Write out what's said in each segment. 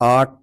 8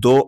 2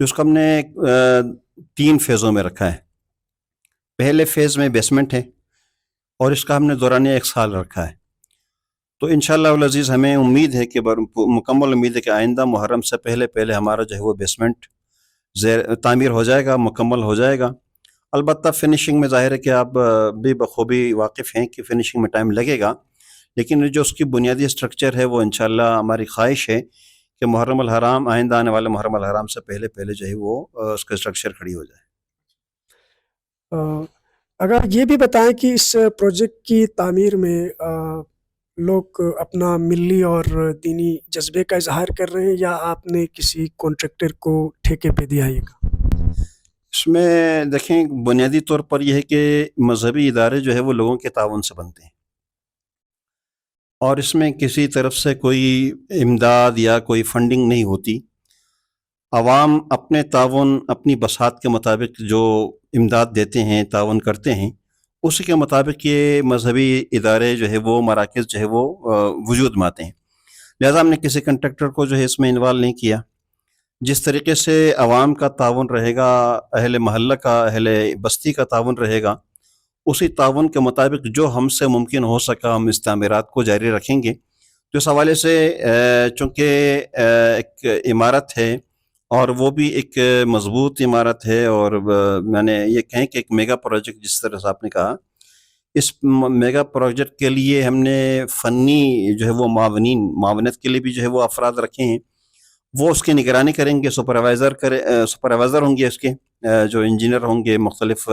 تو اس کو ہم نے 3 فیزوں میں رکھا ہے. پہلے فیز میں بیسمنٹ ہے اور اس کا ہم نے دورانیہ 1 سال رکھا ہے. تو انشاءاللہ العزیز ہمیں امید ہے کہ مکمل امید ہے کہ آئندہ محرم سے پہلے ہمارا جو ہے وہ بیسمنٹ تعمیر ہو جائے گا، مکمل ہو جائے گا. البتہ فنیشنگ میں ظاہر ہے کہ آپ بھی بخوبی واقف ہیں کہ فنیشنگ میں ٹائم لگے گا، لیکن جو اس کی بنیادی اسٹرکچر ہے وہ انشاءاللہ ہماری خواہش ہے کہ محرم الحرام، آئندہ آنے والے محرم الحرام سے پہلے جو ہے وہ اس کا اسٹرکچر کھڑی ہو جائے. اگر یہ بھی بتائیں کہ اس پروجیکٹ کی تعمیر میں لوگ اپنا ملی اور دینی جذبے کا اظہار کر رہے ہیں یا آپ نے کسی کانٹریکٹر کو ٹھیکے پہ دیا یہ کام؟ اس میں دیکھیں بنیادی طور پر یہ ہے کہ مذہبی ادارے جو ہے وہ لوگوں کے تعاون سے بنتے ہیں، اور اس میں کسی طرف سے کوئی امداد یا کوئی فنڈنگ نہیں ہوتی. عوام اپنے تعاون، اپنی بساط کے مطابق جو امداد دیتے ہیں، تعاون کرتے ہیں، اسی کے مطابق یہ مذہبی ادارے جو ہے وہ مراکز جو ہے وہ وجود میں آتے ہیں. لہٰذا ہم نے کسی کنٹریکٹر کو جو ہے اس میں انوالو نہیں کیا. جس طریقے سے عوام کا تعاون رہے گا، اہل محلہ کا، اہل بستی کا تعاون رہے گا، اسی تعاون کے مطابق جو ہم سے ممکن ہو سکا ہم اس تعمیرات کو جاری رکھیں گے. تو اس حوالے سے چونکہ ایک عمارت ہے اور وہ بھی ایک مضبوط عمارت ہے، اور میں نے یہ کہیں کہ ایک میگا پروجیکٹ جس طرح سے آپ نے کہا، اس میگا پروجیکٹ کے لیے ہم نے فنی جو ہے وہ معاونت کے لیے بھی جو ہے وہ افراد رکھے ہیں. وہ اس کی نگرانی کریں گے، سپروائزر ہوں گے اس کے، جو انجینئر ہوں گے مختلف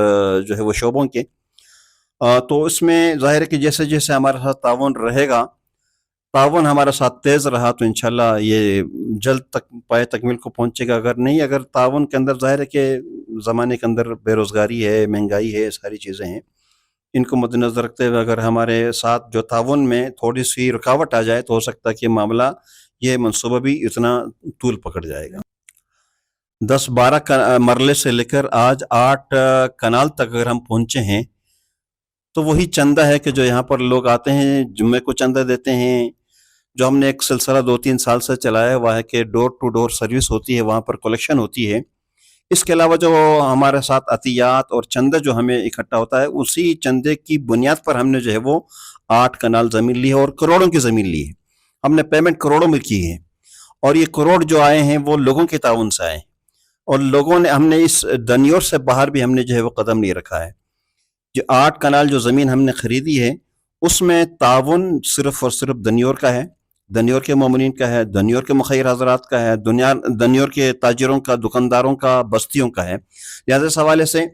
جو ہے وہ شعبوں کے. تو اس میں ظاہر ہے کہ جیسے جیسے ہمارے ساتھ تعاون رہے گا، تعاون ہمارے ساتھ تیز رہا تو انشاءاللہ یہ جلد تک پائے تکمیل کو پہنچے گا. اگر تعاون کے اندر ظاہر ہے کہ زمانے کے اندر بے روزگاری ہے، مہنگائی ہے، ساری چیزیں ہیں، ان کو مد نظر رکھتے ہوئے اگر ہمارے ساتھ جو تعاون میں تھوڑی سی رکاوٹ آ جائے تو ہو سکتا ہے کہ معاملہ، یہ منصوبہ بھی اتنا طول پکڑ جائے گا. 10-12 مرلے سے لے کر آج 8 کنال تک اگر ہم پہنچے ہیں تو وہی چندہ ہے کہ جو یہاں پر لوگ آتے ہیں، جمعے کو چندہ دیتے ہیں. جو ہم نے ایک سلسلہ 2-3 سال سے چلایا ہوا ہے کہ ڈور ٹو ڈور سروس ہوتی ہے، وہاں پر کلیکشن ہوتی ہے. اس کے علاوہ جو ہمارے ساتھ عطیات اور چندہ جو ہمیں اکٹھا ہوتا ہے، اسی چندے کی بنیاد پر ہم نے جو ہے وہ 8 کنال زمین لی ہے اور کروڑوں کی زمین لی ہے. ہم نے پیمنٹ کروڑوں میں کی ہے، اور یہ کروڑ جو آئے ہیں وہ لوگوں کے تعاون سے آئے، اور لوگوں نے، ہم نے اس دنیور سے باہر بھی ہم نے جو ہے وہ قدم نہیں رکھا ہے. جو 8 کنال جو زمین ہم نے خریدی ہے، اس میں تعاون صرف اور صرف دنیور کا ہے، دنیور کے مومنین کا ہے، دنیور کے مخیر حضرات کا ہے، دنیور کے تاجروں کا، دکانداروں کا، بستیوں کا ہے. لہذا اس حوالے سے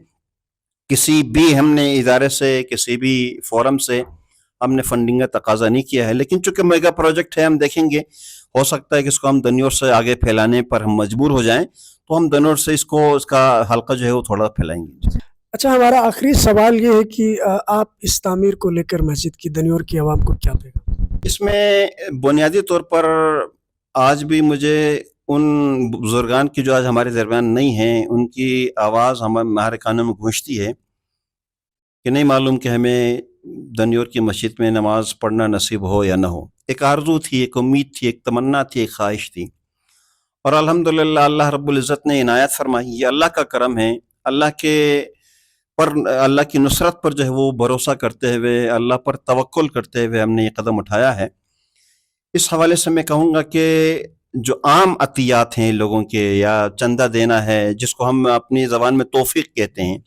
کسی بھی ہم نے ادارے سے، کسی بھی فورم سے ہم نے فنڈنگ کا تقاضا نہیں کیا ہے. لیکن چونکہ میگا پروجیکٹ ہے، ہم دیکھیں گے، ہو سکتا ہے کہ اس کو ہم دنیور سے آگے پھیلانے پر ہم مجبور ہو جائیں، تو ہم دنیور سے اس کا حلقہ جو ہے وہ تھوڑا پھیلائیں گے. اچھا، ہمارا آخری سوال یہ ہے کہ آپ اس تعمیر کو لے کر مسجد کی، دنیور کی عوام کو کیا پیغام؟ اس میں بنیادی طور پر آج بھی مجھے ان بزرگان کی جو آج ہمارے درمیان نہیں ہیں، ان کی آواز ہمارے کانوں میں گونجتی ہے کہ نہیں معلوم کہ ہمیں دنیور کی مسجد میں نماز پڑھنا نصیب ہو یا نہ ہو. ایک آرزو تھی، ایک امید تھی، ایک تمنا تھی، ایک خواہش تھی، اور الحمدللہ اللہ رب العزت نے عنایت فرمائی. یہ اللہ کا کرم ہے. اللہ کی نصرت پر جو ہے وہ بھروسہ کرتے ہوئے، اللہ پر توکل کرتے ہوئے ہم نے یہ قدم اٹھایا ہے. اس حوالے سے میں کہوں گا کہ جو عام عطیات ہیں لوگوں کے، یا چندہ دینا ہے، جس کو ہم اپنی زبان میں توفیق کہتے ہیں،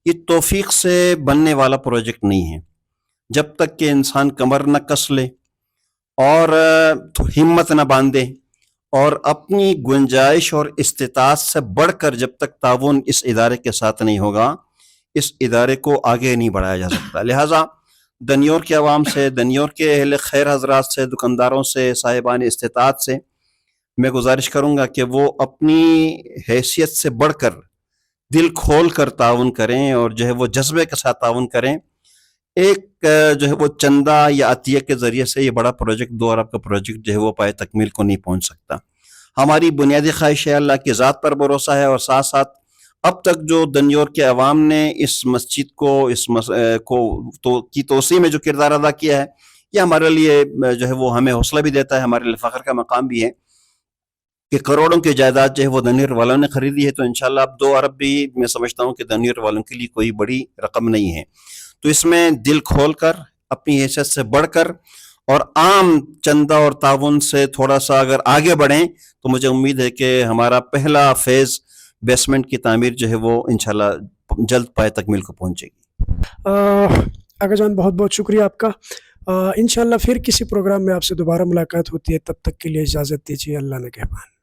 یہ توفیق سے بننے والا پروجیکٹ نہیں ہے. جب تک کہ انسان کمر نہ کس لے اور ہمت نہ باندھے اور اپنی گنجائش اور استطاعت سے بڑھ کر جب تک تعاون اس ادارے کے ساتھ نہیں ہوگا، اس ادارے کو آگے نہیں بڑھایا جا سکتا. لہٰذا دنیور کے عوام سے، دنیور کے اہل خیر حضرات سے، دکانداروں سے، صاحبان استطاعت سے میں گزارش کروں گا کہ وہ اپنی حیثیت سے بڑھ کر دل کھول کر تعاون کریں، اور جو ہے وہ جذبے کے ساتھ تعاون کریں. ایک جو ہے وہ چندہ یا عطیہ کے ذریعے سے یہ بڑا پروجیکٹ، 2 ارب کا پروجیکٹ جو ہے وہ پائے تکمیل کو نہیں پہنچ سکتا. ہماری بنیادی خواہش ہے، اللہ کی ذات پر بھروسہ ہے، اور ساتھ ساتھ اب تک جو دنیور کے عوام نے اس مسجد کو کی توسیع میں جو کردار ادا کیا ہے، یہ ہمارے لیے جو ہے وہ ہمیں حوصلہ بھی دیتا ہے، ہمارے لیے فخر کا مقام بھی ہے. کہ کروڑوں کی جائیداد جو ہے وہ دنیر والوں نے خریدی ہے، تو انشاءاللہ اب 2 ارب بھی میں سمجھتا ہوں کہ دنیر والوں کے لیے کوئی بڑی رقم نہیں ہے. تو اس میں دل کھول کر، اپنی حیثیت سے بڑھ کر اور عام چندہ اور تعاون سے تھوڑا سا اگر آگے بڑھیں تو مجھے امید ہے کہ ہمارا پہلا فیز بیسمنٹ کی تعمیر جو ہے وہ انشاءاللہ جلد پائے تکمیل کو پہنچے گی. آقا جان بہت بہت شکریہ آپ کا. انشاءاللہ پھر کسی پروگرام میں آپ سے دوبارہ ملاقات ہوتی ہے، تب تک کے لیے اجازت دیجیے. اللہ نگہبان.